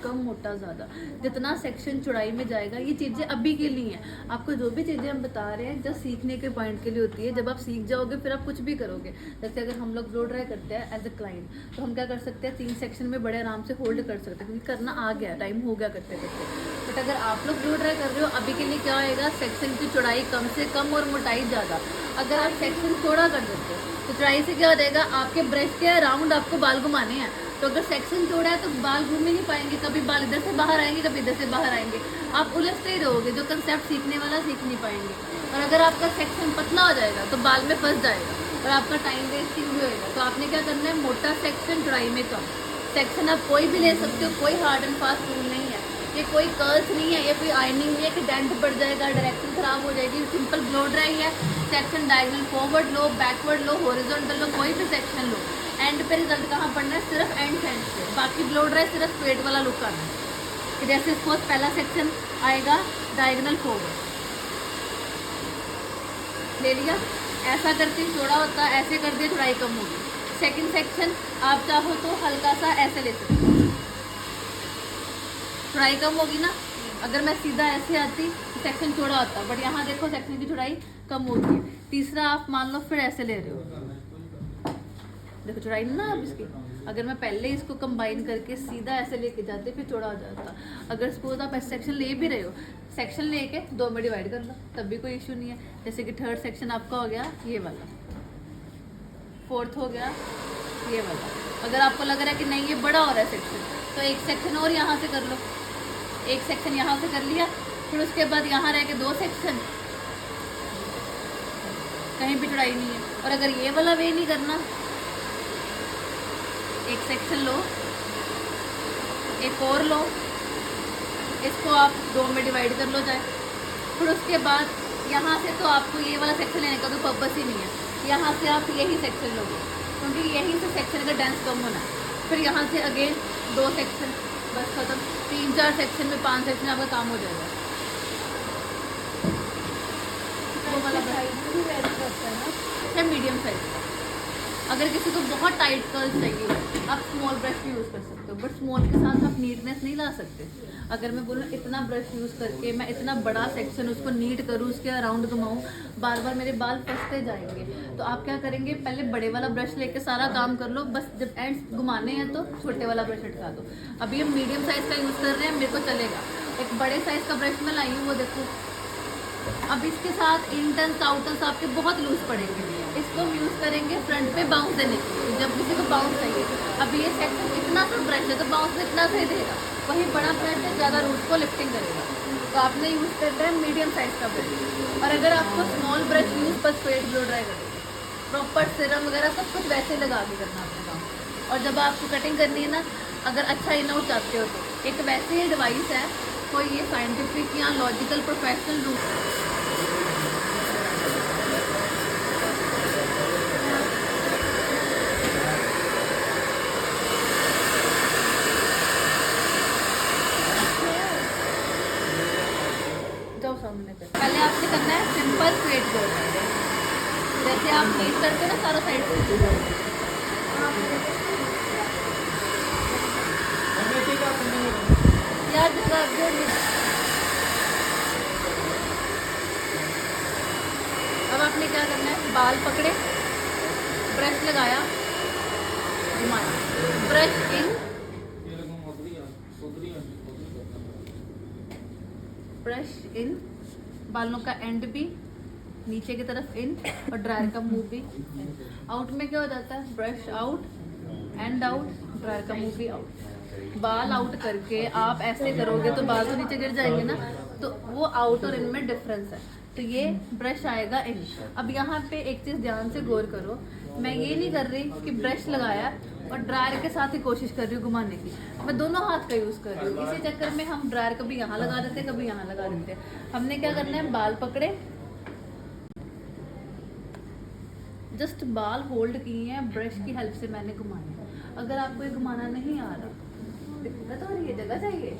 कम, मोटा ज़्यादा, जितना सेक्शन चौड़ाई में जाएगा, ये चीज़ें अभी के लिए हैं। आपको जो भी चीज़ें हम बता रहे हैं जब सीखने के पॉइंट के लिए होती है। जब आप सीख जाओगे फिर आप कुछ भी करोगे। जैसे अगर हम लोग ब्लो ड्राई करते हैं एज अ क्लाइंट, तो हम क्या कर सकते हैं, 3 सेक्शन में बड़े आराम से होल्ड कर सकते हैं, क्योंकि करना आ गया, टाइम हो गया करते करते। बट अगर आप लोग ब्लो ड्राई कर रहे हो अभी के लिए, क्या होएगा, सेक्शन की चौड़ाई कम से कम और मोटाई ज़्यादा। अगर आप सेक्शन चौड़ा कर देते हो तो चौड़ाई से क्या हो जाएगा, आपके ब्रश के अराउंड आपको बाल घुमाने हैं। तो अगर सेक्शन चौड़ा है तो बाल घूम ही नहीं पाएंगे, कभी बाल इधर से बाहर आएंगे, कभी इधर से बाहर आएंगे, आप उलझते ही रहोगे, जो कंसेप्ट सीखने वाला सीख नहीं पाएंगे। और अगर आपका सेक्शन पतला हो जाएगा तो बाल में फंस जाएगा और आपका टाइम वेस्टिंग भी होएगा। तो आपने क्या करना है, मोटा सेक्शन, चौड़ाई में कम सेक्शन। आप कोई भी ले सकते हो, कोई हार्ड एंड फास्ट रूल नहीं है, ये कोई कर्ल्स नहीं है, ये कोई आयरनिंग नहीं है कि डेंट पड़ जाएगा, डायरेक्शन खराब हो जाएगी। सिंपल ब्लो ड्राई है, सेक्शन डायगोनल फॉरवर्ड लो, बैकवर्ड लो, हॉरिजॉन्टल लो, कोई भी सेक्शन लो, एंड पे रिजल्ट कहाँ पड़ना है, सिर्फ एंड पे। बाकी ब्लो ड्राई सिर्फ स्ट्रेट वाला लुक आना है। जैसे सपोज पहला सेक्शन आएगा डायगोनल फॉरवर्ड, ले लिया, ऐसा करके चौड़ा होता है, ऐसे कर दिया चौड़ाई कम होगी। सेकंड सेक्शन आप चाहो तो हल्का सा ऐसे ले सकते हो, चौड़ाई कम होगी ना। अगर मैं सीधा ऐसे आती तो सेक्शन चौड़ा होता, बट यहाँ देखो सेक्शन की चौड़ाई कम होगी। तीसरा आप मान लो फिर ऐसे ले रहे हो, देखो चौड़ाई ना अब इसकी। अगर मैं पहले इसको कंबाइन करके सीधा ऐसे लेके जाते फिर चौड़ा हो जाता। अगर सपोज आप ऐसे सेक्शन ले भी रहे हो, सेक्शन लेके 2 में डिवाइड कर लो, तब भी कोई इशू नहीं है। जैसे कि थर्ड सेक्शन आपका हो गया ये वाला, फोर्थ हो गया ये वाला। अगर आपको लग रहा है कि नहीं ये बड़ा हो रहा है सेक्शन, तो एक सेक्शन और यहाँ से कर लो, एक सेक्शन यहाँ से कर लिया, फिर उसके बाद यहाँ रह के 2 सेक्शन, कहीं भी चौड़ाई नहीं है। और अगर ये वाला वे नहीं करना, एक सेक्शन लो, एक और लो, इसको आप 2 में डिवाइड कर लो चाहे, फिर उसके बाद यहाँ से तो आपको ये वाला सेक्शन लेने का तो पर्पस ही नहीं है। यहाँ से आप यही सेक्शन लोगे, क्योंकि यहीं से सेक्शन का डेंस कम होना है। फिर यहाँ से अगेन 2 सेक्शन, बस खत्म। 3-4 सेक्शन में 5 सेक्शन आपका काम हो जाएगा। वो वाला मीडियम साइज का। अगर किसी को बहुत टाइट कर्ल्स चाहिए आप स्मॉल ब्रश भी यूज़ कर सकते हो, बट स्मॉल के साथ आप नीटनेस नहीं ला सकते। अगर मैं बोलूँ इतना ब्रश यूज़ करके मैं इतना बड़ा सेक्शन उसको नीट करूँ, उसके अराउंड घुमाऊँ, बार बार मेरे बाल फंसते जाएंगे। तो आप क्या करेंगे, पहले बड़े वाला ब्रश लेके सारा काम कर लो, बस जब एंड्स घुमाने हैं तो छोटे वाला ब्रश हटा दो। अभी हम मीडियम साइज़ का यूज़ कर रहे हैं, मेरे को चलेगा। एक बड़े साइज़ का ब्रश मैं लाई हूँ, वो देखो। अब इसके साथ इंटर्स आउटर्स आपके बहुत लूज पड़ेंगे, इसको हम यूज़ करेंगे फ्रंट पे बाउंस देने के लिए, जब किसी को बाउंस चाहिए। अब ये सेक्शन इतना सा ब्रश है तो बाउंस में इतना सही देगा, वही बड़ा ब्रश है ज़्यादा रूट को लिफ्टिंग करेगा। तो आपने यूज़ करना है मीडियम साइज़ का ब्रश। और अगर आपको स्मॉल ब्रश यूज़ बस स्ट्रेट ब्लो ड्राई करेंगे, प्रॉपर सिरम वगैरह सब कुछ वैसे लगा के करना अपने काम। और जब आपको कटिंग करनी है ना, अगर अच्छा इन आउट चाहते हो तो एक वैसे ही डिवाइस है, कोई ये साइंटिफिक या लॉजिकल प्रोफेशनल रूट सामने पे। पहले आपने करना है सिंपल स्ट्रेट ब्लो ड्राई, जैसे आप नीट करते हो ना सारा साइड से। यार अब आपने क्या करना है, बाल पकड़े, ब्रश लगाया, घुमाया, ब्रश इन, ब्रश इन, बालों का एंड भी नीचे की तरफ इन, और ड्रायर का मुंह भी आउट। में क्या हो जाता है, brush out, and out, dryer का मुंह भी आउट। बाल आउट करके आप ऐसे करोगे तो बाल तो नीचे गिर जाएंगे ना, तो वो आउट और इन में डिफरेंस है। तो ये ब्रश आएगा इन। अब यहाँ पे एक चीज़ ध्यान से गौर करो, मैं ये नहीं कर रही कि ब्रश लगाया और ड्रायर के साथ ही कोशिश कर रही हूँ घुमाने की, मैं दोनों हाथ का यूज़ कर रही हूँ। इसी चक्कर में हम ड्रायर कभी यहाँ लगा देते, कभी यहाँ लगा देते। हमने क्या करना है, बाल पकड़े, जस्ट बाल होल्ड किए हैं, ब्रश की हेल्प से मैंने घुमाया। अगर आपको ये घुमाना नहीं आ रहा, दिक्कत हो रही है, जगह चाहिए,